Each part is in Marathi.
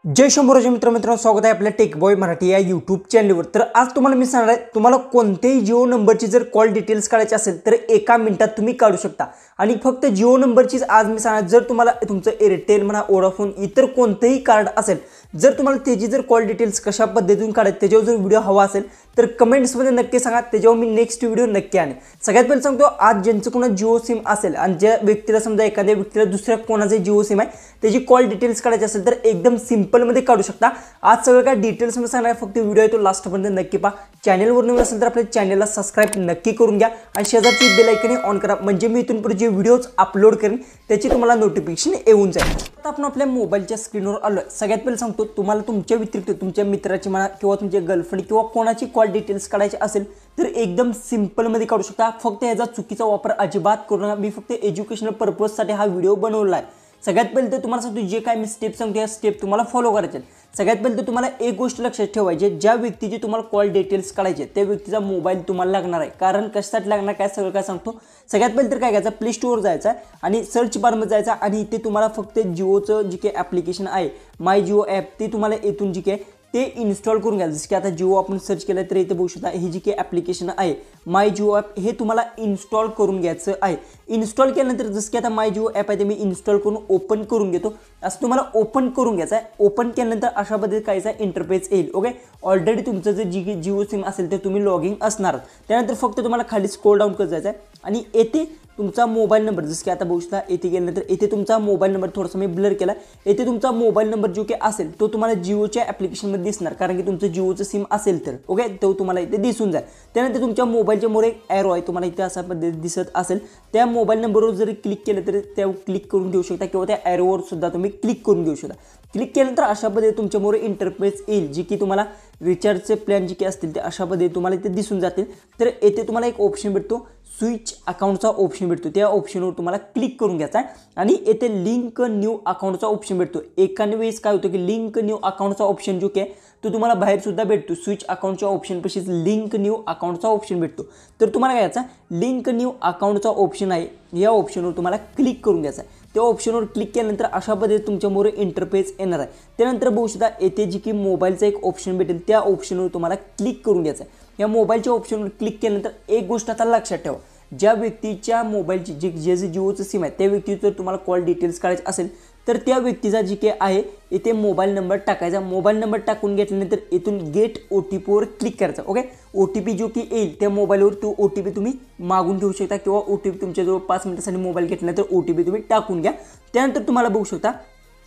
जय शंभूराजे मित्रांनो, स्वागत आहे आपल्या टेक बॉय मराठी या यूट्यूब चॅनलवर। तर आज तुम्हाला मी सांगणार आहे, तुम्हाला कोणत्याही जिओ नंबरची जर कॉल डिटेल्स काढायची असेल तर एका मिनिटात तुम्ही काढू शकता। आणि फक्त जिओ नंबरचीच आज मी सांगणार। जर तुम्हाला तुमचं एअरटेल म्हणा, वोडाफोन, इतर कोणतेही कार्ड असेल, जर तुम्हाला त्याची जर कॉल डिटेल्स कशा पद्धतीने काढायची त्याच्यावर जर व्हिडिओ हवा असेल तर कमेंट्समध्ये नक्की सांगा, त्याच्यावर मी नेक्स्ट व्हिडिओ नक्की आणेन। सगळ्यात पहिले सांगतो, आज ज्यांचं कोणा जिओ सिम असेल आणि ज्या व्यक्तीला समजा एखाद्या व्यक्तीला दुसऱ्या कोणाचे जिओ सिम आहे त्याची कॉल डिटेल्स काढायची असेल तर एकदम सिंपल मध्ये काढू शकता। आज सगळं काय डिटेल्स मध्ये सांगणार, फक्त व्हिडिओ आहे तो लास्टपर्यंत नक्की पहा। चॅनलवर नवीन असेल तर आपल्या चॅनलला सबस्क्राइब नक्की करून घ्या आणि शेजारची बेल आयकॉन ऑन करा, म्हणजे मी इथून पुढे जे व्हिडिओज अपलोड करेन त्याची तुम्हाला नोटिफिकेशन येऊन जाईल। आता आपण आपल्या मोबाईलच्या स्क्रीनवर आलोय। सगळ्यात पहिले सांगतो, तुम्हाला तुमच्या व्यतिरिक्त तुमच्या मित्राची म्हणा किंवा तुमच्या गर्लफ्रेंड किंवा कोणाची कॉल डिटेल्स काढायची असेल तर एकदम सिंपल मध्ये काढू शकता। फक्त याचा चुकीचा वापर अजिबात करू नका। मी फक्त एज्युकेशनल पर्पज साठी हा व्हिडिओ बनवला आहे। सगळ्यात पहिले तर तुम्हाला सांगतो, जे काय मी स्टेप सांगतो या स्टेप तुम्हाला फॉलो करायचे। सगळ्यात पहिले तर तुम्हाला एक गोष्ट लक्षात ठेवायची, ज्या व्यक्तीची तुम्हाला कॉल डिटेल्स काढायचे त्या व्यक्तीचा मोबाईल तुम्हाला लागणार आहे। कारण कशासाठी लागणार काय सगळं काय सांगतो। सगळ्यात पहिले तर काय करायचं, प्ले स्टोअर जायचं आणि सर्च बारमध्ये जायचं आणि इथे तुम्हाला फक्त जिओचं जे काही ॲप्लिकेशन आहे माय जिओ ॲप ते तुम्हाला इथून जे काही ते इन्स्टॉल करून घ्यायचं। जसं की आता जिओ आपण सर्च केलं तर इथे बघू शकता, हे जी काही ॲप्लिकेशन आहे माय जिओ ॲप हे तुम्हाला इन्स्टॉल करून घ्यायचं आहे। इन्स्टॉल केल्यानंतर जसं की आता माय जिओ ॲप आहे ते मी इन्स्टॉल करून ओपन करून घेतो। असं तुम्हाला ओपन करून घ्यायचं आहे। ओपन केल्यानंतर अशा पद्धतीने काहीचा इंटरफेस येईल। ओके, ऑलरेडी तुमचं जे जिओ सिम असेल ते तुम्ही लॉग इन असणार। त्यानंतर फक्त तुम्हाला खाली स्क्रोल डाऊन करत जायचं आहे आणि येथे तुमचा मोबाईल नंबर, जसं की आता बघू शकता येथे गेल्यानंतर येथे तुमचा मोबाईल नंबर थोडासा मी ब्लर केला, येथे तुमचा मोबाईल नंबर जो काही असेल तो तुम्हाला जिओच्या ॲप्लिकेशनमध्ये दिसणार, कारण की तुमचं जिओचं सिम असेल तर ओके तो तुम्हाला इथे दिसून जाईल। त्यानंतर तुमच्या मोबाईलच्या मोर एक ॲरो आहे, तुम्हाला इथे अशा पद्धतीने दिसत असेल, त्या मोबाईल नंबरवर जरी क्लिक केलं तरी त्या क्लिक करून घेऊ शकता किंवा त्या ॲरोवर सुद्धा तुम्ही क्लिक करून घेऊ शकता। क्लिक केल्यानंतर अशा पद्धतीने तुमच्यामुळे इंटरफेस येईल, जी की तुम्हाला रिचार्जचे प्लॅन जे काही असतील ते अशा पद्धतीने तुम्हाला इथे दिसून जातील। तर येथे तुम्हाला एक ऑप्शन भेटतो, स्विच अकाउंटचा ऑप्शन भेटतो, त्या ऑप्शनवर तुम्हाला क्लिक करून घ्यायचा आहे आणि येथे लिंक न्यू अकाउंटचा ऑप्शन भेटतो। एकाने वेळेस काय होतं की लिंक न्यू अकाउंटचा ऑप्शन जो काय तो तुम्हाला बाहेर सुद्धा भेटतो। स्विच अकाउंटच्या ऑप्शन पाशीच लिंक न्यू अकाउंटचा ऑप्शन भेटतो। तर तुम्हाला काय करायचं, लिंक न्यू अकाउंटचा ऑप्शन आहे या ऑप्शनवर तुम्हाला क्लिक करून घ्यायचा आहे। त्या ऑप्शनवर क्लिक केल्यानंतर अशा पद्धतीने तुमच्यासमोर इंटरफेस येणार आहे। त्यानंतर बघू शकता येथे जी की मोबाईलचा एक ऑप्शन भेटेल त्या ऑप्शनवर तुम्हाला क्लिक करून घ्यायचं आहे। या मोबाईलच्या ऑप्शनवर क्लिक केल्यानंतर एक गोष्ट आता लक्षात ठेवा, ज्या व्यक्तीच्या मोबाईलची जे जिओचं सिम आहे त्या व्यक्तीचं जर तुम्हाला कॉल डिटेल्स काढायचे असेल तर त्या व्यक्तीचा जी काही आहे इथे मोबाईल नंबर टाकायचा। मोबाईल नंबर टाकून घेतल्यानंतर इथून गेट OTPवर क्लिक करायचा। ओके, OTP जो की येईल त्या मोबाईलवर तो OTP तुम्ही मागून ठेवू शकता किंवा OTP तुमच्याजवळ 5 मिनिटांसाठी मोबाईल घेतल्यानंतर OTP तुम्ही टाकून घ्या। त्यानंतर तुम्हाला बघू शकता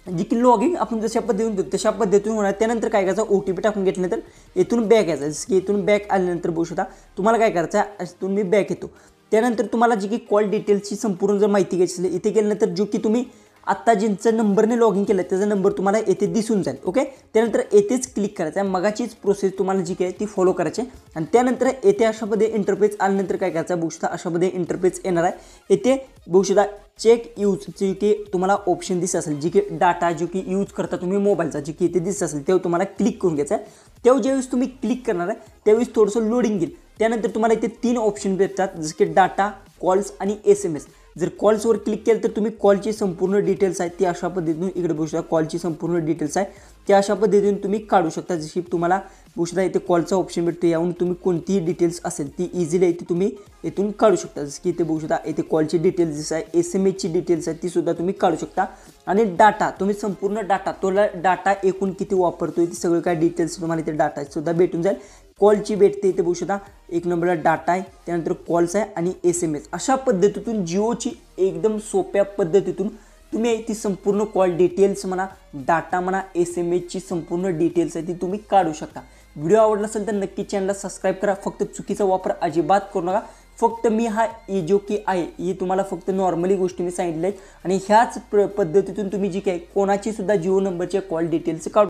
जी की लॉगिंग आपण जशा पद्धतीने तशा पद्धतीने होणार। त्यानंतर काय करायचं, OTP टाकून घेतल्यानंतर इथून बॅक यायचं। जसं की इथून बॅक आल्यानंतर बघू शकता तुम्हाला काय करायचं आहे, इथून मी बॅक येतो। त्यानंतर तुम्हाला जी की कॉल डिटेल्सची संपूर्ण जर माहिती घ्यायची असेल इथे गेल्यानंतर जो की तुम्ही आत्ता ज्यांचं नंबरने लॉग इन केलं त्याचा नंबर तुम्हाला येथे दिसून जाईल। ओके, त्यानंतर येथेच क्लिक करायचं आहे, मगाचीच प्रोसेस तुम्हाला जी काही ती फॉलो करायची आणि त्यानंतर येथे अशा पद्धतीने इंटरफेस आल्यानंतर काय करायचं, बघू शकता अशा पद्धतीने इंटरफेस येणार आहे। येथे बघू शकता चेक यूज जे की तुम्हाला ऑप्शन दिसत असेल, जी की डाटा जो की यूज करता तुम्ही मोबाईलचा जी की इथे दिसत असेल तेव्हा तुम्हाला क्लिक करून घ्यायचं आहे। तेव्हा ज्यावेळेस तुम्ही क्लिक करणार आहे त्यावेळेस थोडंसं लोडिंग येईल। त्यानंतर तुम्हाला इथे 3 ऑप्शन भेटतात, जसं की डाटा, कॉल्स आणि SMS। जर कॉल्सवर क्लिक केलं तर तुम्ही कॉलची संपूर्ण डिटेल्स आहेत ती अशा पद्धतीने इकडे बघू शकता, कॉलची संपूर्ण डिटेल्स आहे त्या अशा पद्धतीने तुम्ही काढू शकता। जशी तुम्हाला बघू शकता इथे कॉलचा ऑप्शन भेटतो, यावरून तुम्ही कोणतीही डिटेल्स असेल ती इझिली इथे तुम्ही इथून काढू शकता। जसं की इथे बघू शकता इथे कॉलची डिटेल्स दिसत आहे, SMS ची डिटेल्स आहे ती सुद्धा तुम्ही काढू शकता। आणि डाटा तुम्ही संपूर्ण डाटा तोला डाटा एकूण किती वापरतोय ते सगळं काय डिटेल्स तुम्हाला इथे डाटा सुद्धा भेटून जाईल। कॉलची भेटते इथे बघू शकता, एक नंबरला डाटा आहे, त्यानंतर कॉल्स आहे आणि SMS। अशा पद्धतीतून जिओची एकदम सोप्या पद्धतीतून तुम्ही ती संपूर्ण कॉल डिटेल्स म्हणा, डाटा म्हणा, SMS ची संपूर्ण डिटेल्स आहे ती तुम्ही काढू शकता। व्हिडिओ आवडला असेल तर नक्की चॅनलला सबस्क्राइब करा। फक्त चुकीचा वापर अजिबात करू नका। फक्त मी हा जो की आहे ही तुम्हाला फक्त नॉर्मली गोष्टी मी सांगितल्या आहेत आणि ह्याच पद्धतीतून तुम्ही जी काही कोणाची सुद्धा जिओ नंबरचे कॉल डिटेल्स काढू